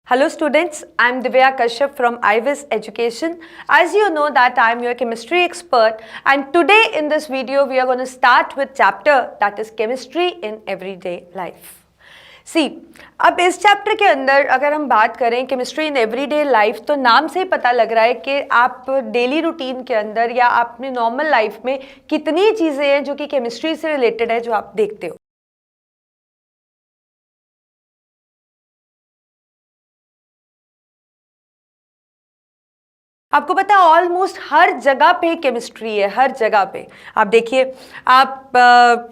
Hello students, I am Divya Kashyap from IVIS Education. As you know that I am your chemistry expert and today in this video we are going to start with chapter that is chemistry in everyday life. See, अब इस chapter के अंदर अगर हम बात करें chemistry in everyday life तो नाम से ही पता लग रहा है कि आप डेली रूटीन के अंदर या आप अपनी नॉर्मल लाइफ में कितनी चीज़ें हैं जो कि केमिस्ट्री से रिलेटेड है जो आप देखते हो। आपको पता है ऑलमोस्ट हर जगह पे केमिस्ट्री है, हर जगह पे। आप देखिए, आप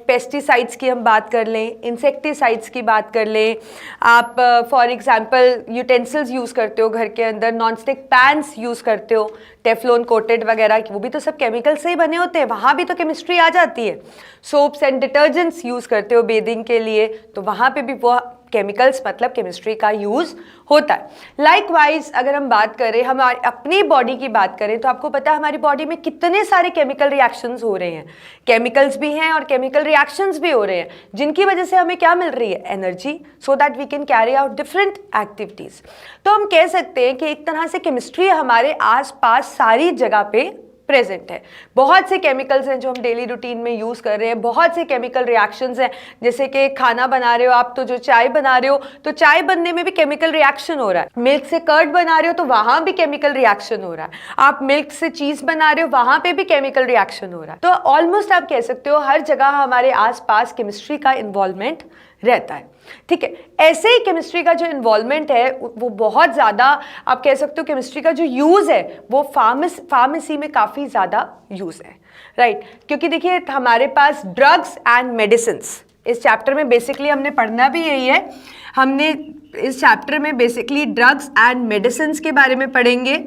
पेस्टिसाइड्स की हम बात कर लें, इंसेक्टिसाइड्स की बात कर लें, आप फॉर एग्जांपल यूटेंसिल्स यूज़ करते हो घर के अंदर, नॉन स्टिक पैन्स यूज़ करते हो, टेफ्लॉन कोटेड वगैरह, वो भी तो सब केमिकल से ही बने होते हैं, वहाँ भी तो केमिस्ट्री आ जाती है। सोप्स एंड डिटर्जेंट्स यूज़ करते हो बेदिंग के लिए, तो वहाँ पे भी वो केमिकल्स मतलब केमिस्ट्री का यूज़ होता है। लाइकवाइज अगर हम बात करें हमारी अपनी बॉडी की बात करें तो आपको पता है हमारी बॉडी में कितने सारे केमिकल रिएक्शंस हो रहे हैं, केमिकल्स भी हैं और केमिकल रिएक्शंस भी हो रहे हैं, जिनकी वजह से हमें क्या मिल रही है, energy, so that we can carry out different activities. तो हम कह सकते हैं कि एक तरह से केमिस्ट्री हमारे आसपास सारी जगह पे प्रेजेंट है। बहुत से केमिकल्स हैं जो हम डेली रूटीन में यूज़ कर रहे हैं, बहुत से केमिकल रिएक्शंस हैं, जैसे कि खाना बना रहे हो आप तो जो चाय बना रहे हो तो चाय बनने में भी केमिकल रिएक्शन हो रहा है, मिल्क से कर्ड बना रहे हो तो वहाँ भी केमिकल रिएक्शन हो रहा है, आप मिल्क से चीज़ बना रहे हो वहाँ पे भी केमिकल रिएक्शन हो रहा है। तो ऑलमोस्ट आप कह सकते हो हर जगह हमारे आसपास केमिस्ट्री का इन्वॉल्वमेंट रहता है। ठीक है, ऐसे ही केमिस्ट्री का जो इन्वॉल्वमेंट है वो बहुत ज़्यादा, आप कह सकते हो केमिस्ट्री का जो यूज़ है वो फार्मेसी में काफ़ी ज़्यादा यूज़ है, राइट। क्योंकि देखिए हमारे पास ड्रग्स एंड मेडिसिन्स इस चैप्टर में बेसिकली हमने पढ़ना भी यही है। हमने इस चैप्टर में बेसिकली ड्रग्स एंड मेडिसिन्स के बारे में पढ़ेंगे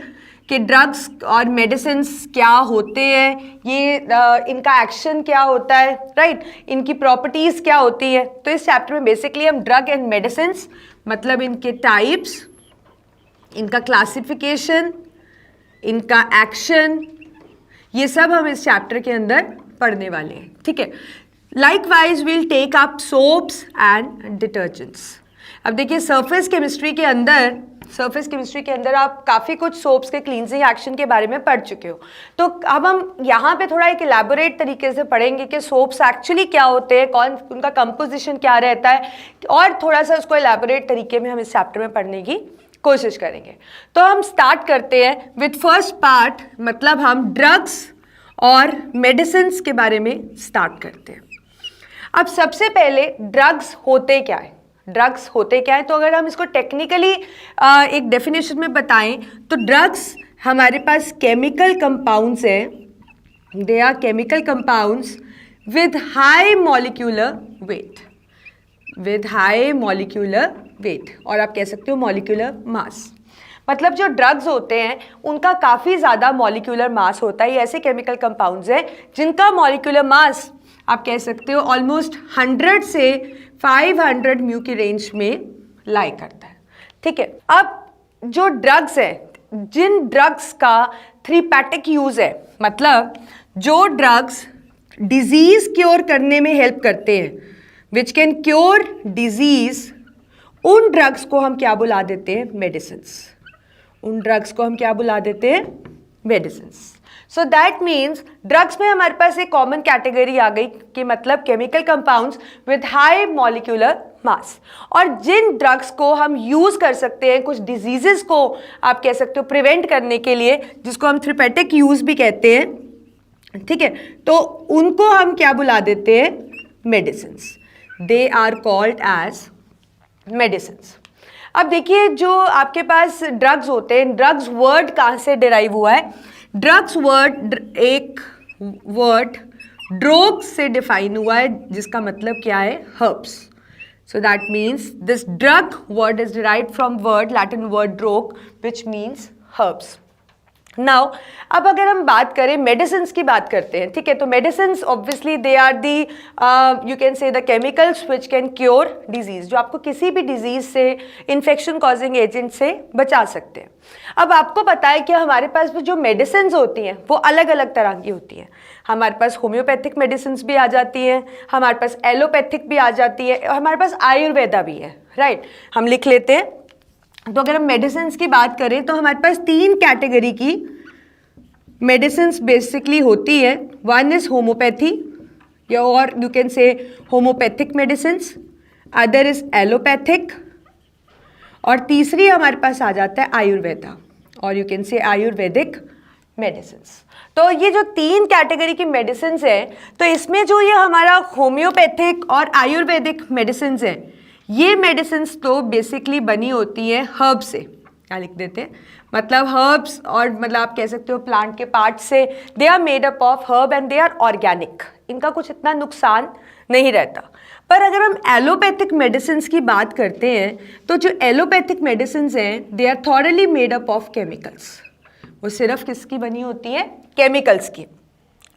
कि ड्रग्स और मेडिसिन्स क्या होते हैं, ये इनका एक्शन क्या होता है, राइट, इनकी प्रॉपर्टीज़ क्या होती है। तो इस चैप्टर में बेसिकली हम ड्रग एंड मेडिसिन्स मतलब इनके टाइप्स, इनका क्लासिफिकेशन, इनका एक्शन, ये सब हम इस चैप्टर के अंदर पढ़ने वाले हैं। ठीक है, likewise will take up soaps and detergents. अब देखिए सरफेस केमिस्ट्री के अंदर आप काफ़ी कुछ सोप्स के क्लींजिंग एक्शन के बारे में पढ़ चुके हो, तो अब हम यहाँ पे थोड़ा एक इलेबोरेट तरीके से पढ़ेंगे कि सोप्स एक्चुअली क्या होते हैं, कौन उनका कंपोजिशन क्या रहता है, और थोड़ा सा उसको इलेबोरेट तरीके में हम इस चैप्टर में पढ़ने की कोशिश करेंगे। तो हम स्टार्ट करते हैं विथ फर्स्ट पार्ट, मतलब हम ड्रग्स और मेडिसिन्स के बारे में स्टार्ट करते हैं। अब सबसे पहले ड्रग्स होते क्या है, ड्रग्स होते क्या है, तो अगर हम इसको टेक्निकली एक डेफिनेशन में बताएं तो ड्रग्स हमारे पास केमिकल कंपाउंड्स हैं, they are chemical compounds with high molecular weight, और आप कह सकते हो मॉलिक्यूलर मास। मतलब जो ड्रग्स होते हैं उनका काफ़ी ज़्यादा मॉलिक्यूलर मास होता है। ये ऐसे केमिकल कंपाउंड्स हैं जिनका मॉलिक्यूलर मास आप कह सकते हो ऑलमोस्ट 100 से 500 म्यू की रेंज में लाई करता है। ठीक है, अब जो ड्रग्स हैं, जिन ड्रग्स का थेरेपेटिक यूज़ है, मतलब जो ड्रग्स डिजीज़ क्योर करने में हेल्प करते हैं, विच कैन क्योर डिजीज़, उन ड्रग्स को हम क्या बुला देते हैं, मेडिसिन्स। उन ड्रग्स को हम क्या बुला देते हैं, medicines. So that means drugs में हमारे पास एक कॉमन कैटेगरी आ गई कि मतलब chemical compounds with high molecular mass, और जिन ड्रग्स को हम यूज़ कर सकते हैं कुछ डिजीजेस को आप कह सकते हो प्रिवेंट करने के लिए, जिसको हम थेरेपेटिक यूज़ भी कहते हैं। ठीक है, तो उनको हम क्या बुला देते हैं, medicines. They are called as medicines. अब देखिए जो आपके पास ड्रग्स होते हैं, ड्रग्स वर्ड कहाँ से डिराइव हुआ है, ड्रग्स वर्ड एक वर्ड ड्रोग से डिफाइन हुआ है जिसका मतलब क्या है, herbs. So that means this drug word is derived from word Latin word drogue which means herbs. Now अब अगर हम बात करें मेडिसिन्स की बात करते हैं, ठीक है, तो medicines obviously they are the you can say the chemicals which can cure disease, जो आपको किसी भी डिजीज़ से, इन्फेक्शन कॉजिंग एजेंट से बचा सकते हैं। अब आपको पता है कि हमारे पास जो मेडिसिन्स होती हैं वो अलग अलग तरह की होती हैं। हमारे पास होम्योपैथिक मेडिसिन्स भी आ जाती हैं, हमारे पास एलोपैथिक भी आ जाती है, हमारे पास आयुर्वेदा भी है, राइट। हम लिख लेते हैं तो अगर हम मेडिसिन की बात करें तो हमारे पास 3 कैटेगरी की मेडिसिन बेसिकली होती है। वन इज होम्योपैथी, और यू कैन से homeopathic medicine, other is allopathic, और तीसरी हमारे पास आ जाता है आयुर्वेदा, और यू कैन से आयुर्वेदिक मेडिसिन। तो ये जो 3 कैटेगरी की मेडिसिन है, तो इसमें जो ये हमारा होम्योपैथिक और आयुर्वेदिक मेडिसिन है, ये मेडिसिन तो बेसिकली बनी होती है हर्ब से। क्या लिख देते हैं, मतलब हर्ब्स, और मतलब आप कह सकते हो प्लांट के पार्ट से। They are made up of herb and they are organic, इनका कुछ इतना नुकसान नहीं रहता। पर अगर हम एलोपैथिक मेडिसिन की बात करते हैं, तो जो एलोपैथिक मेडिसिन हैं, they are thoroughly made up of chemicals. वो सिर्फ किसकी बनी होती है, केमिकल्स की।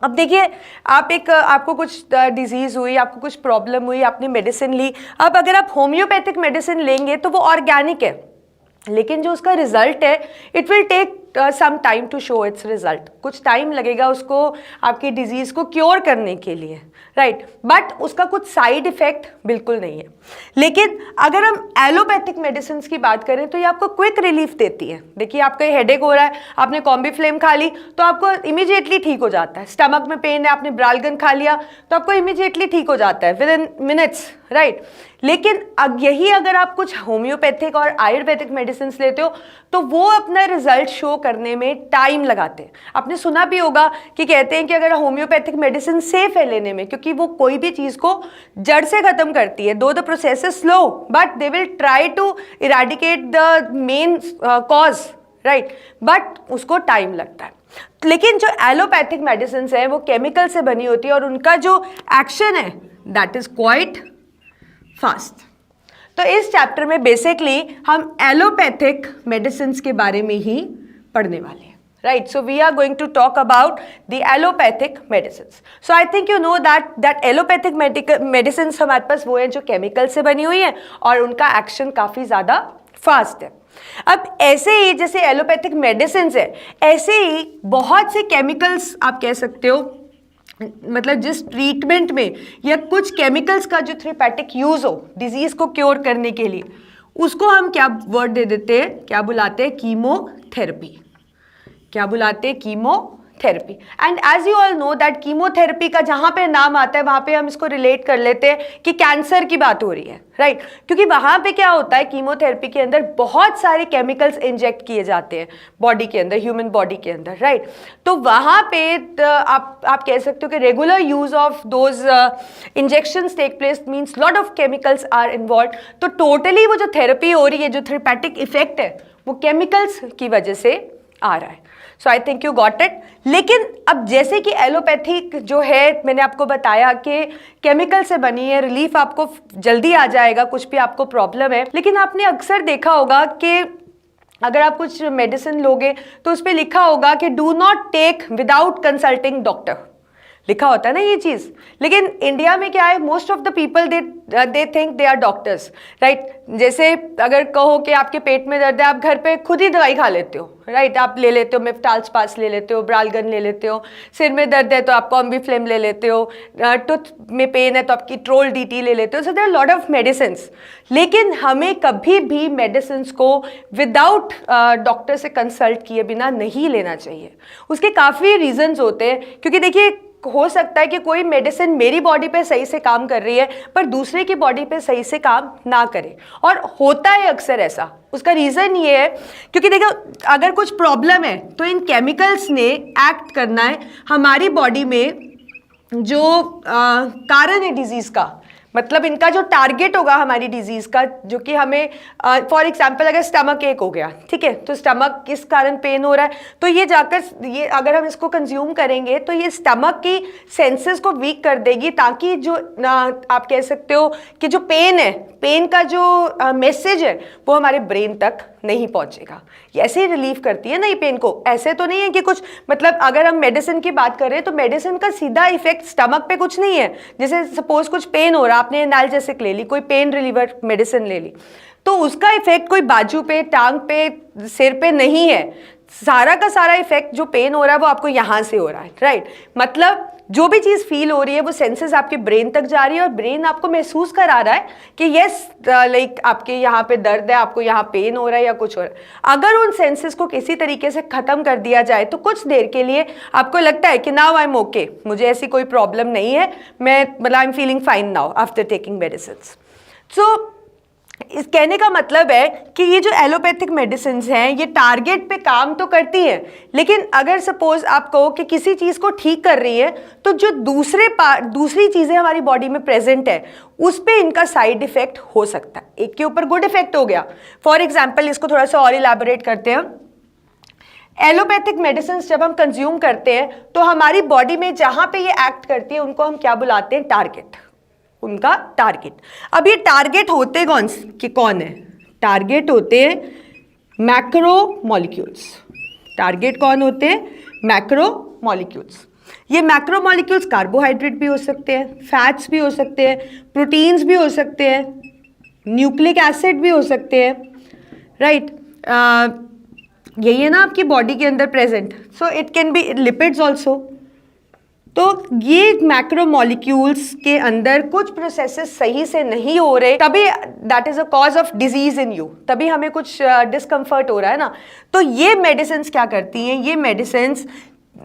अब देखिए, आपको कुछ डिजीज़ हुई, आपको कुछ प्रॉब्लम हुई, आपने मेडिसिन ली। अब अगर आप होम्योपैथिक मेडिसिन लेंगे तो वो ऑर्गेनिक है, लेकिन जो उसका रिजल्ट है, it will take some time to show its result. कुछ टाइम लगेगा उसको आपकी डिजीज़ को क्योर करने के लिए, राइट, बट उसका कुछ साइड इफेक्ट बिल्कुल नहीं है। लेकिन अगर हम एलोपैथिक मेडिसिन की बात करें तो ये आपको क्विक रिलीफ देती है। देखिए, आपका हेडेक हो रहा है, आपने कॉम्बीफ्लेम खा ली तो आपको इमीडिएटली ठीक हो जाता है। स्टमक में पेन है, आपने ब्रालगन खा लिया तो आपको इमीडिएटली ठीक हो जाता है विद इन मिनट्स, राइट। लेकिन यही अगर आप कुछ होम्योपैथिक और आयुर्वेदिक मेडिसिन लेते हो तो वो अपना रिजल्ट शो करने में टाइम लगाते हैं। आपने सुना भी होगा कि कहते हैं कि अगर होम्योपैथिक मेडिसिन सेफ है लेने में, क्योंकि वो कोई भी चीज़ को जड़ से ख़त्म करती है। Though the process is slow but they will try to eradicate the main cause, right, but उसको टाइम लगता है। लेकिन जो एलोपैथिक मेडिसिन है वो केमिकल से बनी होती है और उनका जो एक्शन है दैट इज क्वाइट फास्ट। तो इस चैप्टर में बेसिकली हम एलोपैथिक मेडिसिन के बारे में ही पढ़ने वाले हैं, right. So we are going to talk about the allopathic medicine. So I think you know that allopathic medicine हमारे पास वो है जो केमिकल से बनी हुई है और उनका एक्शन काफ़ी ज़्यादा फास्ट है। अब ऐसे ही जैसे एलोपैथिक मेडिसिन है, ऐसे ही बहुत से केमिकल्स आप कह सकते हो, मतलब जिस ट्रीटमेंट में या कुछ केमिकल्स का जो थेरेपेटिक यूज हो डिजीज को क्योर करने के लिए, उसको हम क्या वर्ड दे देते हैं, क्या बुलाते हैं, कीमोथेरेपी। क्या बुलाते हैं, chemotherapy. And as you all know that chemotherapy का जहाँ पे नाम आता है वहाँ पे हम इसको रिलेट कर लेते हैं कि कैंसर की बात हो रही है, राइट। क्योंकि वहाँ पे क्या होता है, कीमोथेरेपी के अंदर बहुत सारे केमिकल्स इंजेक्ट किए जाते हैं बॉडी के अंदर, ह्यूमन बॉडी के अंदर, राइट। तो वहाँ पे आप कह सकते हो कि regular use of those injections take place, means lot of chemicals are involve. तो टोटली वो जो थेरेपी हो रही है, जो थेरेपेटिक इफेक्ट है, वो केमिकल्स की वजह से आ रहा है। So I think you got it. लेकिन अब जैसे कि एलोपैथिक जो है, मैंने आपको बताया कि केमिकल से बनी है, रिलीफ आपको जल्दी आ जाएगा कुछ भी आपको प्रॉब्लम है। लेकिन आपने अक्सर देखा होगा कि अगर आप कुछ मेडिसिन लोगे तो उस पर लिखा होगा कि do not take without consulting doctor, लिखा होता है ना ये चीज़। लेकिन इंडिया में क्या है, most of the people they think they are doctors, right. जैसे अगर कहो कि आपके पेट में दर्द है, आप घर पे खुद ही दवाई खा लेते हो, राइट। आप ले लेते हो मेफ्टाल स्पास ले लेते हो, ब्रालगन ले लेते हो। सिर में दर्द है तो आप कॉम्बीफ्लेम ले लेते हो। टूथ में पेन है तो आपकी ट्रोल DT ले लेते हो। So there are lot of medicine. लेकिन हमें कभी भी मेडिसिन को विदाउट डॉक्टर से कंसल्ट किए बिना नहीं लेना चाहिए। उसके काफ़ी रीजंस होते हैं, क्योंकि देखिए हो सकता है कि कोई मेडिसिन मेरी बॉडी पे सही से काम कर रही है पर दूसरे की बॉडी पे सही से काम ना करे, और होता है अक्सर ऐसा। उसका रीज़न ये है क्योंकि देखो, अगर कुछ प्रॉब्लम है तो इन केमिकल्स ने एक्ट करना है हमारी बॉडी में जो कारण है डिजीज़ का, मतलब इनका जो टारगेट होगा हमारी डिजीज़ का, जो कि हमें फॉर एग्जांपल अगर स्टमक एक हो गया, ठीक है, तो स्टमक किस कारण पेन हो रहा है, तो ये जाकर ये अगर हम इसको कंज्यूम करेंगे तो ये स्टमक की सेंसेस को वीक कर देगी, ताकि जो आप कह सकते हो कि जो पेन है, पेन का जो मैसेज है वो हमारे ब्रेन तक नहीं पहुंचेगा। ये ऐसे ही रिलीव करती है ना ये पेन को। ऐसे तो नहीं है कि कुछ, मतलब अगर हम मेडिसिन की बात करें तो मेडिसिन का सीधा इफेक्ट स्टमक पे कुछ नहीं है। जैसे सपोज कुछ पेन हो रहा, आपने एनाल्जेसिक ले ली, कोई पेन रिलीवर मेडिसिन ले ली, तो उसका इफेक्ट कोई बाजू पे, टांग पे, सिर पे नहीं है। सारा का सारा इफेक्ट जो पेन हो रहा है वो आपको यहाँ से हो रहा है, राइट। मतलब जो भी चीज़ फील हो रही है वो सेंसेस आपके ब्रेन तक जा रही है और ब्रेन आपको महसूस करा रहा है कि यस लाइक आपके यहाँ पे दर्द है, आपको यहाँ पेन हो रहा है या कुछ हो रहा है। अगर उन सेंसेस को किसी तरीके से ख़त्म कर दिया जाए तो कुछ देर के लिए आपको लगता है कि नाउ आई एम ओके, मुझे ऐसी कोई प्रॉब्लम नहीं है, मैं मतलब I am feeling fine now after taking medicine. So इस कहने का मतलब है कि ये जो एलोपैथिक मेडिसिन हैं ये टारगेट पे काम तो करती हैं, लेकिन अगर सपोज आप कहो कि किसी चीज़ को ठीक कर रही है तो जो दूसरी चीज़ें हमारी बॉडी में प्रेजेंट है उस पे इनका साइड इफेक्ट हो सकता है। एक के ऊपर गुड इफेक्ट हो गया। फॉर एग्जाम्पल इसको थोड़ा सा और इलैबोरेट करते हैं। एलोपैथिक मेडिसिन जब हम कंज्यूम करते हैं तो हमारी बॉडी में जहाँ पे ये एक्ट करती है उनको हम क्या बुलाते हैं? टारगेट। उनका टारगेट। अब ये टारगेट होते कौन है? टारगेट होते हैं मैक्रो मॉलिक्यूल्स। टारगेट कौन होते हैं? Macro molecules. ये मैक्रो मॉलिक्यूल्स कार्बोहाइड्रेट भी हो सकते हैं, फैट्स भी हो सकते हैं, प्रोटीन्स भी हो सकते हैं, न्यूक्लिक एसिड भी हो सकते हैं, राइट। यही है ना आपकी बॉडी के अंदर present. So it can be lipids also. तो ये मैक्रो मॉलिक्यूल्स के अंदर कुछ प्रोसेसेस सही से नहीं हो रहे, तभी that is a cause of disease in you, तभी हमें कुछ डिस्कम्फर्ट हो रहा है ना। तो ये मेडिसिन्स क्या करती हैं? ये मेडिसिन्स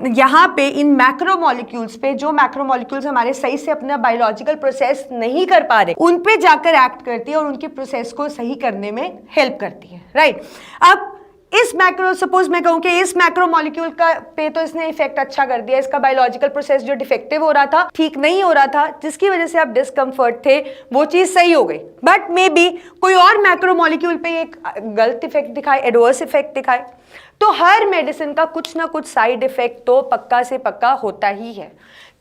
यहाँ पे इन मैक्रो मॉलिक्यूल्स पे, जो मैक्रो मॉलिक्यूल्स हमारे सही से अपना बायोलॉजिकल प्रोसेस नहीं कर पा रहे, उन पे जाकर एक्ट करती है और उनकी प्रोसेस को सही करने में हेल्प करती है, राइट। अब इस मैक्रो, सपोज मैं कहूँ कि इस मैक्रो मॉलिक्यूल का पे तो इसने इफेक्ट अच्छा कर दिया, इसका बायोलॉजिकल प्रोसेस जो डिफेक्टिव हो रहा था, ठीक नहीं हो रहा था, जिसकी वजह से आप डिस्कम्फर्ट थे, वो चीज़ सही हो गई। बट मे बी कोई और मैक्रो मॉलिक्यूल पे एक गलत इफेक्ट दिखाए, एडवर्स इफेक्ट दिखाए। तो हर मेडिसिन का कुछ ना कुछ साइड इफेक्ट तो पक्का से पक्का होता ही है।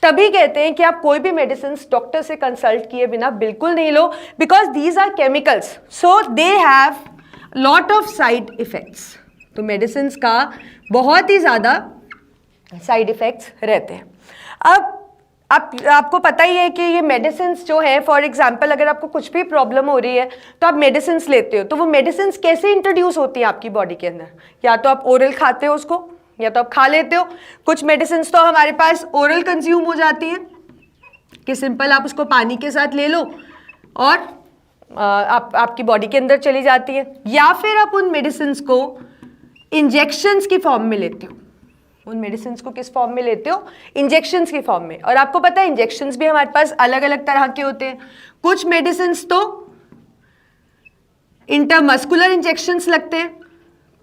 तभी कहते हैं कि आप कोई भी मेडिसिन डॉक्टर से कंसल्ट किए बिना बिल्कुल नहीं लो, because these are chemicals, so they have lot of side effects. तो मेडिसिन का बहुत ही ज़्यादा साइड इफ़ेक्ट्स रहते हैं। अब आपको पता ही है कि ये मेडिसिन जो है, फॉर एग्जांपल अगर आपको कुछ भी प्रॉब्लम हो रही है तो आप मेडिसिन लेते हो, तो वो मेडिसिन कैसे इंट्रोड्यूस होती हैं आपकी बॉडी के अंदर? या तो आप ओरल खाते हो उसको, या तो आप खा लेते हो। कुछ मेडिसिन तो हमारे पास ओरल कंज्यूम हो जाती हैं कि सिंपल आप उसको पानी के साथ ले लो और आपकी बॉडी के अंदर चली जाती है, या फिर आप उन मेडिसिन को इंजेक्शंस की फॉर्म में लेते हो। उन मेडिसिन को किस फॉर्म में लेते हो? इंजेक्शंस की फॉर्म में। और आपको पता है इंजेक्शंस भी हमारे पास अलग अलग तरह के होते हैं। कुछ मेडिसिन तो इंटरमस्कुलर इंजेक्शंस लगते हैं,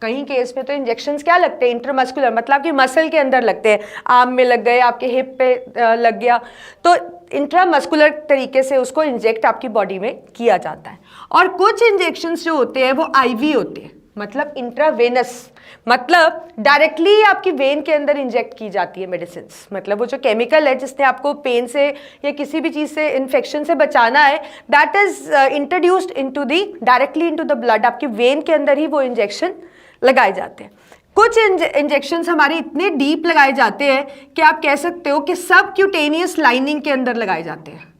कहीं केस में तो इंजेक्शंस क्या लगते हैं? इंटरमस्कुलर, मतलब कि मसल के अंदर लगते हैं, आर्म में लग गए, आपके हिप पे लग गया, तो इंट्रामस्कुलर तरीके से उसको इंजेक्ट आपकी बॉडी में किया जाता है। और कुछ इंजेक्शंस जो होते हैं वो आईवी होते हैं, मतलब इंट्रावेनस, मतलब डायरेक्टली आपकी वेन के अंदर इंजेक्ट की जाती है मेडिसिन। मतलब वो जो केमिकल है जिसने आपको पेन से या किसी भी चीज़ से, इन्फेक्शन से बचाना है, that is introduced into the directly into the blood. आपकी वेन के अंदर ही वो इंजेक्शन लगाए जाते हैं। कुछ इंजेक्शंस हमारे इतने डीप लगाए जाते हैं कि आप कह सकते हो कि सब क्यूटेनियस लाइनिंग के अंदर लगाए जाते हैं।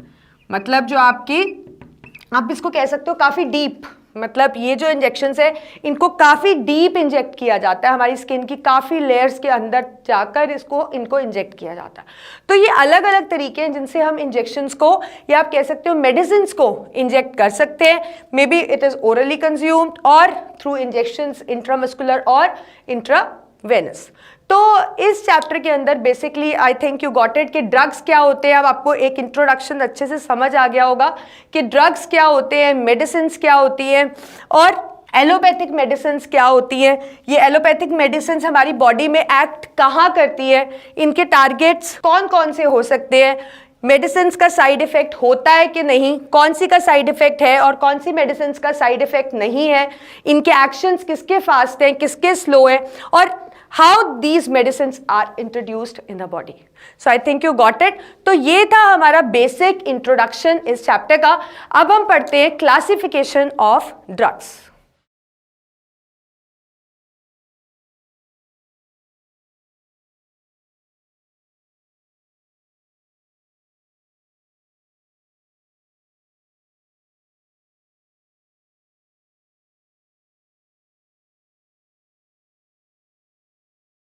मतलब जो आप इसको कह सकते हो काफ़ी डीप, मतलब ये जो इंजेक्शंस है इनको काफ़ी डीप इंजेक्ट किया जाता है, हमारी स्किन की काफ़ी लेयर्स के अंदर जाकर इनको इंजेक्ट किया जाता है। तो ये अलग अलग तरीके हैं जिनसे हम इंजेक्शंस को, या आप कह सकते हो मेडिसिन को इंजेक्ट कर सकते हैं। May be it is orally consumed और थ्रू इंजेक्शंस इंट्रामस्कुलर और इंट्रावेनस। तो इस चैप्टर के अंदर basically I think you got it कि ड्रग्स क्या होते हैं। अब आपको एक इंट्रोडक्शन अच्छे से समझ आ गया होगा कि ड्रग्स क्या होते हैं, मेडिसिन्स क्या होती हैं और एलोपैथिक मेडिसिन्स क्या होती हैं। ये एलोपैथिक मेडिसिन्स हमारी बॉडी में एक्ट कहाँ करती है, इनके टारगेट्स कौन कौन से हो सकते हैं, मेडिसिन्स का साइड इफेक्ट होता है कि नहीं, कौन सी का साइड इफेक्ट है और कौन सी मेडिसिन्स का साइड इफेक्ट नहीं है, इनके एक्शंस किसके फास्ट हैं किसके स्लो हैं, और how these medicines are introduced in the body. So I think you got it. तो ये था हमारा बेसिक इंट्रोडक्शन इस चैप्टर का। अब हम पढ़ते हैं क्लासिफिकेशन ऑफ ड्रग्स।